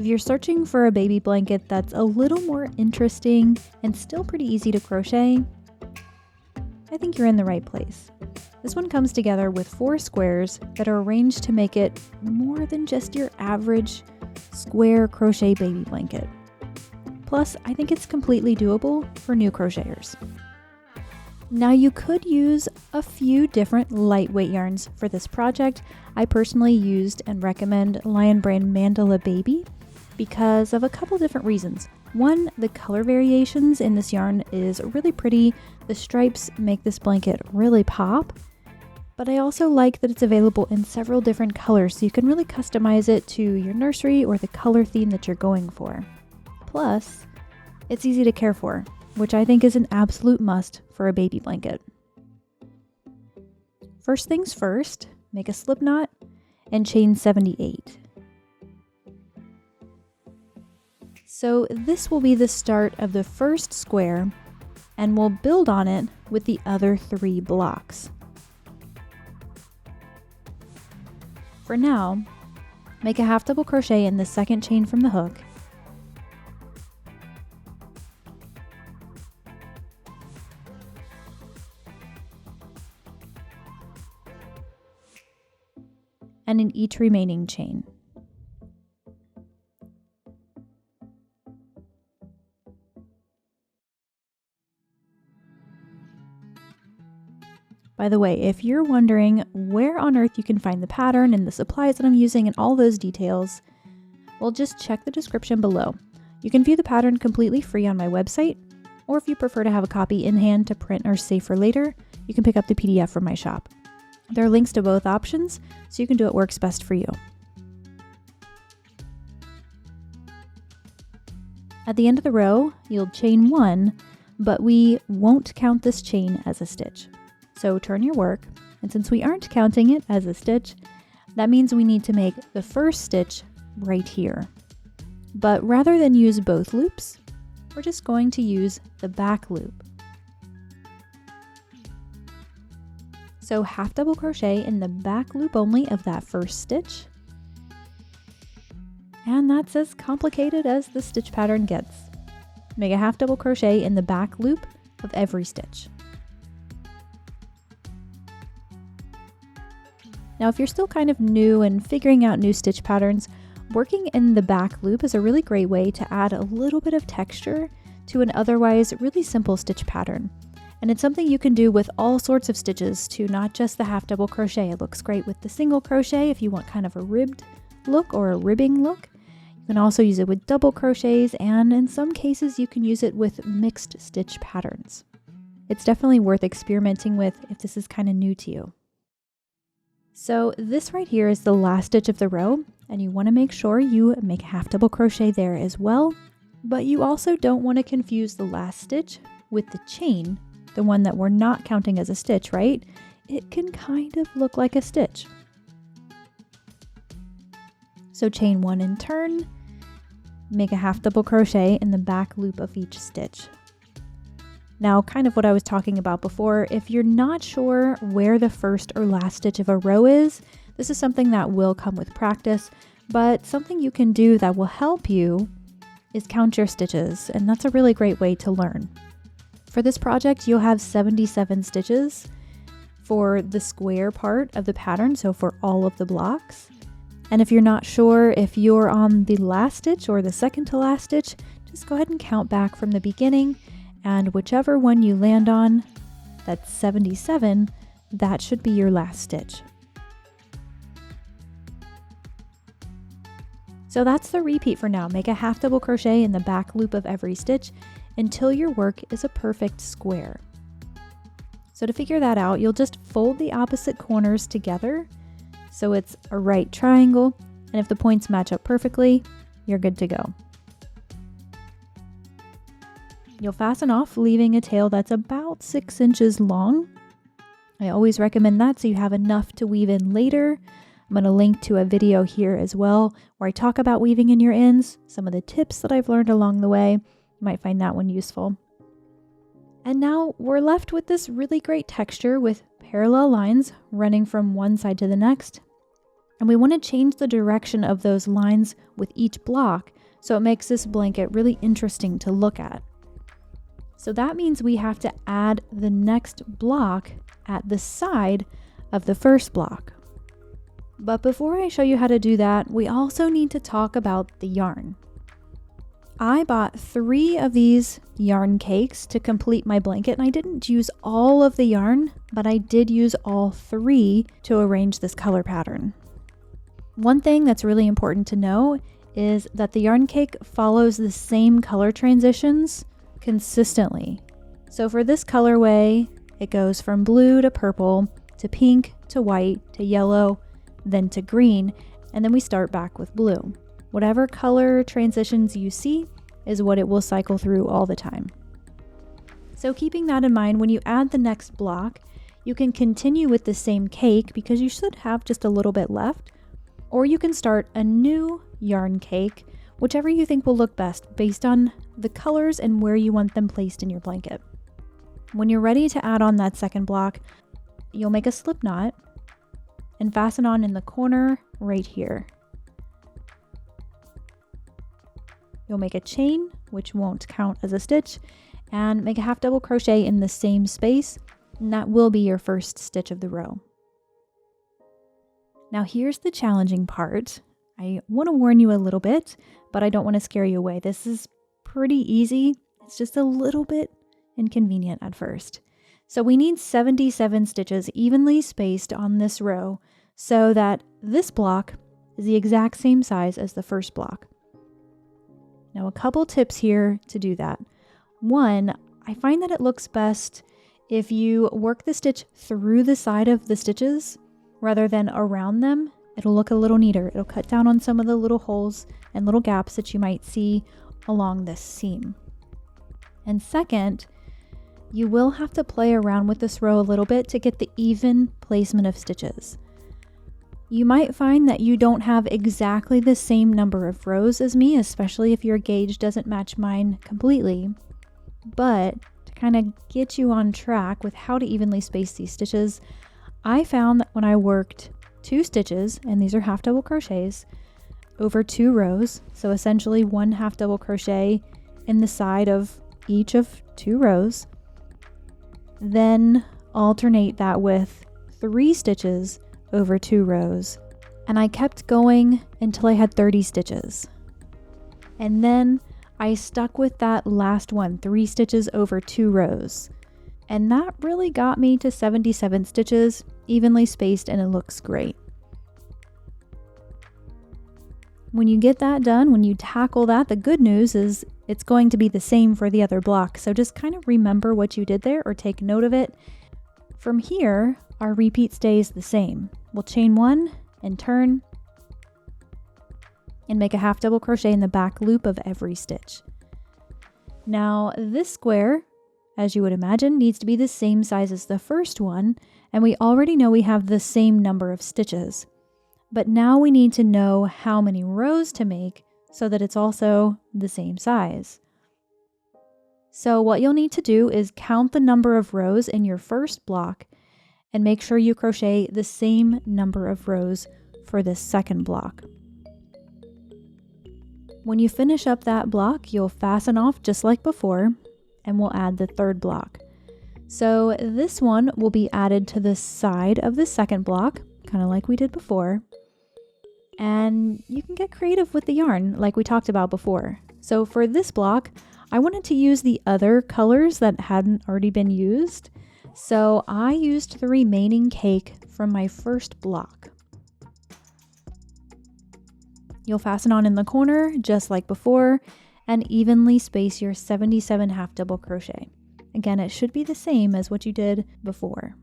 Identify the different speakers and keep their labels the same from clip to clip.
Speaker 1: If you're searching for a baby blanket that's a little more interesting and still pretty easy to crochet, I think you're in the right place. This one comes together with 4 squares that are arranged to make it more than just your average square crochet baby blanket. Plus, I think it's completely doable for new crocheters. Now you could use a few different lightweight yarns for this project. I personally used and recommend Lion Brand Mandala Baby because of a couple different reasons. One, the color variations in this yarn is really pretty. The stripes make this blanket really pop. But I also like that it's available in several different colors, so you can really customize it to your nursery or the color theme that you're going for. Plus, it's easy to care for, which I think is an absolute must for a baby blanket. First things first, make a slip knot and chain 78. So this will be the start of the first square, and we'll build on it with the other 3 blocks. For now, make a half double crochet in the second chain from the hook, and in each remaining chain. By the way, if you're wondering where on earth you can find the pattern and the supplies that I'm using and all those details, well, just check the description below. You can view the pattern completely free on my website, or if you prefer to have a copy in hand to print or save for later, you can pick up the PDF from my shop. There are links to both options, so you can do what works best for you. At the end of the row, you'll chain 1, but we won't count this chain as a stitch. So turn your work, and since we aren't counting it as a stitch, that means we need to make the first stitch right here. But rather than use both loops, we're just going to use the back loop. So half double crochet in the back loop only of that first stitch. And that's as complicated as the stitch pattern gets. Make a half double crochet in the back loop of every stitch. Now, if you're still kind of new and figuring out new stitch patterns, working in the back loop is a really great way to add a little bit of texture to an otherwise really simple stitch pattern. And it's something you can do with all sorts of stitches too, not just the half double crochet. It looks great with the single crochet if you want kind of a ribbed look or a ribbing look. You can also use it with double crochets, and in some cases you can use it with mixed stitch patterns. It's definitely worth experimenting with if this is kind of new to you. So this right here is the last stitch of the row, and you want to make sure you make a half double crochet there as well, but you also don't want to confuse the last stitch with the chain, the one that we're not counting as a stitch, right? It can kind of look like a stitch. So chain 1 and turn, make a half double crochet in the back loop of each stitch. Now, kind of what I was talking about before, if you're not sure where the first or last stitch of a row is, this is something that will come with practice, but something you can do that will help you is count your stitches, and that's a really great way to learn. For this project, you'll have 77 stitches for the square part of the pattern, so for all of the blocks. And if you're not sure if you're on the last stitch or the second to last stitch, just go ahead and count back from the beginning, and whichever one you land on, that's 77, that should be your last stitch. So that's the repeat for now. Make a half double crochet in the back loop of every stitch until your work is a perfect square. So to figure that out, you'll just fold the opposite corners together so it's a right triangle, and if the points match up perfectly, you're good to go. You'll fasten off, leaving a tail that's about 6 inches long. I always recommend that so you have enough to weave in later. I'm going to link to a video here as well where I talk about weaving in your ends, some of the tips that I've learned along the way. You might find that one useful. And now we're left with this really great texture with parallel lines running from one side to the next. And we want to change the direction of those lines with each block so it makes this blanket really interesting to look at. So that means we have to add the next block at the side of the first block. But before I show you how to do that, we also need to talk about the yarn. I bought 3 of these yarn cakes to complete my blanket, and I didn't use all of the yarn, but I did use all 3 to arrange this color pattern. One thing that's really important to know is that the yarn cake follows the same color transitions consistently. So for this colorway, it goes from blue to purple to pink to white to yellow, then to green, and then we start back with blue. Whatever color transitions you see is what it will cycle through all the time. So keeping that in mind, when you add the next block, you can continue with the same cake because you should have just a little bit left, or you can start a new yarn cake, whichever you think will look best based on the colors and where you want them placed in your blanket. When you're ready to add on that second block, you'll make a slip knot and fasten on in the corner right here. You'll make a chain, which won't count as a stitch, and make a half double crochet in the same space, and that will be your first stitch of the row. Now here's the challenging part. I want to warn you a little bit, but I don't want to scare you away. This is pretty easy. It's just a little bit inconvenient at first. So we need 77 stitches evenly spaced on this row so that this block is the exact same size as the first block. Now a couple tips here to do that. One, I find that it looks best if you work the stitch through the side of the stitches rather than around them. It'll look a little neater. It'll cut down on some of the little holes and little gaps that you might see along this seam. And second, you will have to play around with this row a little bit to get the even placement of stitches. You might find that you don't have exactly the same number of rows as me, especially if your gauge doesn't match mine completely. But to kind of get you on track with how to evenly space these stitches, I found that when I worked 2 stitches, and these are half double crochets, over 2 rows, so essentially 1 half double crochet in the side of each of 2 rows, then alternate that with 3 stitches over 2 rows, and I kept going until I had 30 stitches. And then I stuck with that last one, 3 stitches over 2 rows. And that really got me to 77 stitches, evenly spaced, and it looks great. When you get that done, when you tackle that, the good news is it's going to be the same for the other block. So just kind of remember what you did there or take note of it. From here, our repeat stays the same. We'll chain 1 and turn and make a half double crochet in the back loop of every stitch. Now this square, as you would imagine, needs to be the same size as the first one, and we already know we have the same number of stitches. But now we need to know how many rows to make so that it's also the same size. So what you'll need to do is count the number of rows in your first block and make sure you crochet the same number of rows for this second block. When you finish up that block, you'll fasten off just like before, and we'll add the third block. So this one will be added to the side of the second block, kind of like we did before. And you can get creative with the yarn like we talked about before. So for this block, I wanted to use the other colors that hadn't already been used. So I used the remaining cake from my first block. You'll fasten on in the corner just like before and evenly space your 77 half double crochet. Again, it should be the same as what you did before.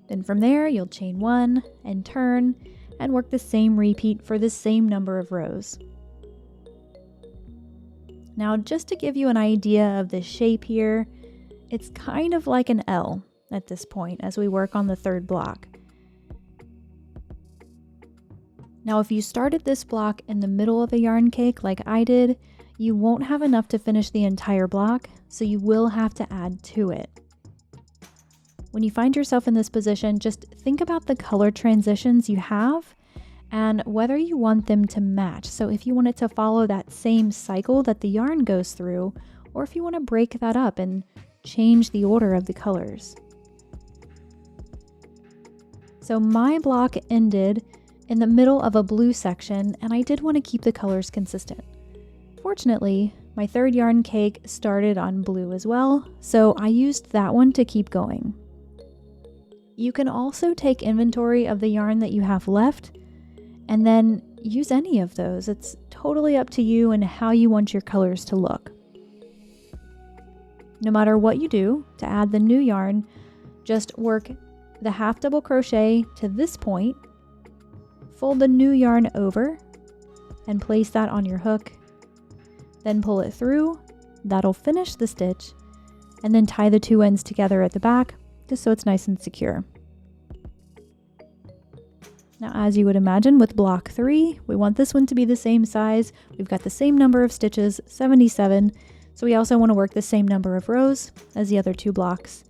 Speaker 1: Then from there, you'll chain 1 and turn and work the same repeat for the same number of rows. Now, just to give you an idea of the shape here, it's kind of like an L at this point as we work on the third block. Now, if you started this block in the middle of a yarn cake like I did, you won't have enough to finish the entire block, so you will have to add to it. When you find yourself in this position, just think about the color transitions you have and whether you want them to match. So if you want it to follow that same cycle that the yarn goes through, or if you want to break that up and change the order of the colors. So my block ended in the middle of a blue section, and I did want to keep the colors consistent. Fortunately, my third yarn cake started on blue as well, so I used that one to keep going. You can also take inventory of the yarn that you have left and then use any of those. It's totally up to you and how you want your colors to look. No matter what you do to add the new yarn, just work the half double crochet to this point, fold the new yarn over and place that on your hook, then pull it through. That'll finish the stitch, and then tie the two ends together at the back just so it's nice and secure. Now, as you would imagine with block 3, we want this one to be the same size. We've got the same number of stitches, 77, so we also want to work the same number of rows as the other two blocks,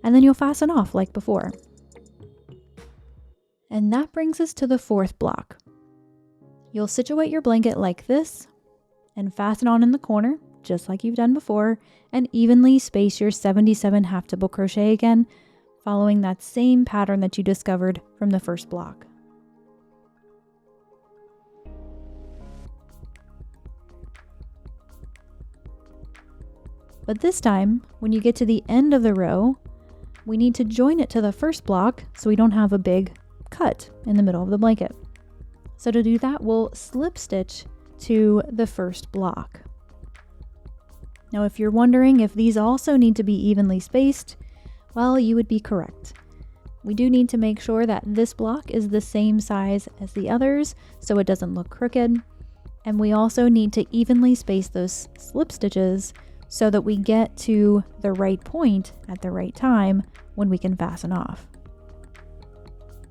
Speaker 1: and then you'll fasten off like before. And that brings us to the fourth block. You'll situate your blanket like this and fasten on in the corner, just like you've done before, and evenly space your 77 half double crochet again, following that same pattern that you discovered from the first block. But this time, when you get to the end of the row, we need to join it to the first block so we don't have a big cut in the middle of the blanket. So to do that, we'll slip stitch to the first block. Now, if you're wondering if these also need to be evenly spaced, well, you would be correct. We do need to make sure that this block is the same size as the others so it doesn't look crooked. And we also need to evenly space those slip stitches so that we get to the right point at the right time when we can fasten off.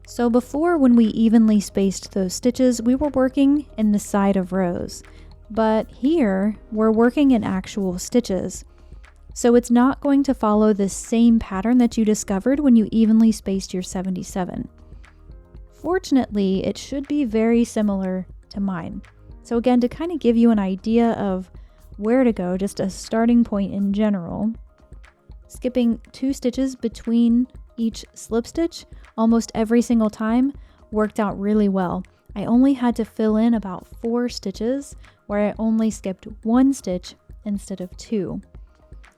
Speaker 1: So before, when we evenly spaced those stitches, we were working in the side of rows, but here we're working in actual stitches. So it's not going to follow the same pattern that you discovered when you evenly spaced your 77. Fortunately, it should be very similar to mine. So again, to kind of give you an idea of where to go, just a starting point in general, skipping 2 stitches between each slip stitch almost every single time worked out really well. I only had to fill in about 4 stitches where I only skipped 1 stitch instead of 2.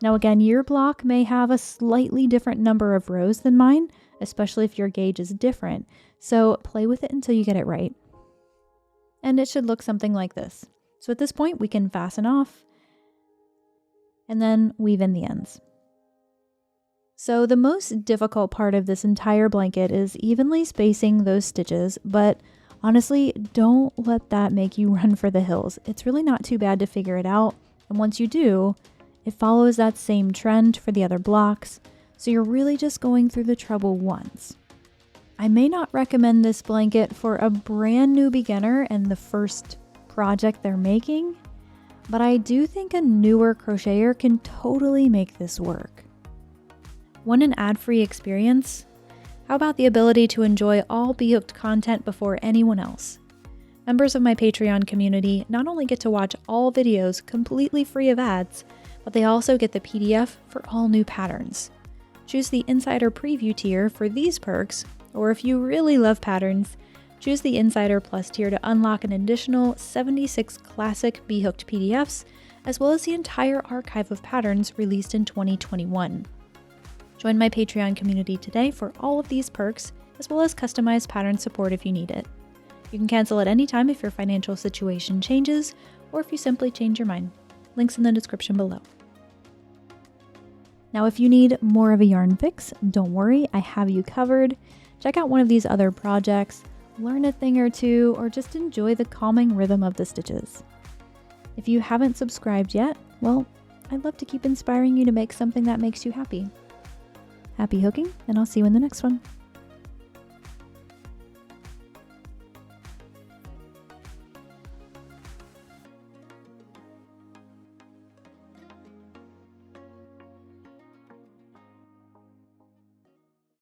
Speaker 1: Now again, your block may have a slightly different number of rows than mine, especially if your gauge is different. So play with it until you get it right. And it should look something like this. So at this point, we can fasten off and then weave in the ends. So the most difficult part of this entire blanket is evenly spacing those stitches, but honestly, don't let that make you run for the hills. It's really not too bad to figure it out, and once you do, it follows that same trend for the other blocks, so you're really just going through the trouble once. I may not recommend this blanket for a brand new beginner and the first project they're making, but I do think a newer crocheter can totally make this work. Want an ad-free experience? How about the ability to enjoy all B.Hooked content before anyone else? Members of my Patreon community not only get to watch all videos completely free of ads, but they also get the PDF for all new patterns. Choose the Insider Preview tier for these perks, or if you really love patterns, choose the Insider Plus tier to unlock an additional 76 classic B.Hooked PDFs, as well as the entire archive of patterns released in 2021. Join my Patreon community today for all of these perks, as well as customized pattern support if you need it. You can cancel at any time if your financial situation changes, or if you simply change your mind. Links in the description below. Now, if you need more of a yarn fix, don't worry, I have you covered. Check out one of these other projects, learn a thing or two, or just enjoy the calming rhythm of the stitches. If you haven't subscribed yet, well, I'd love to keep inspiring you to make something that makes you happy. Happy hooking, and I'll see you in the next one.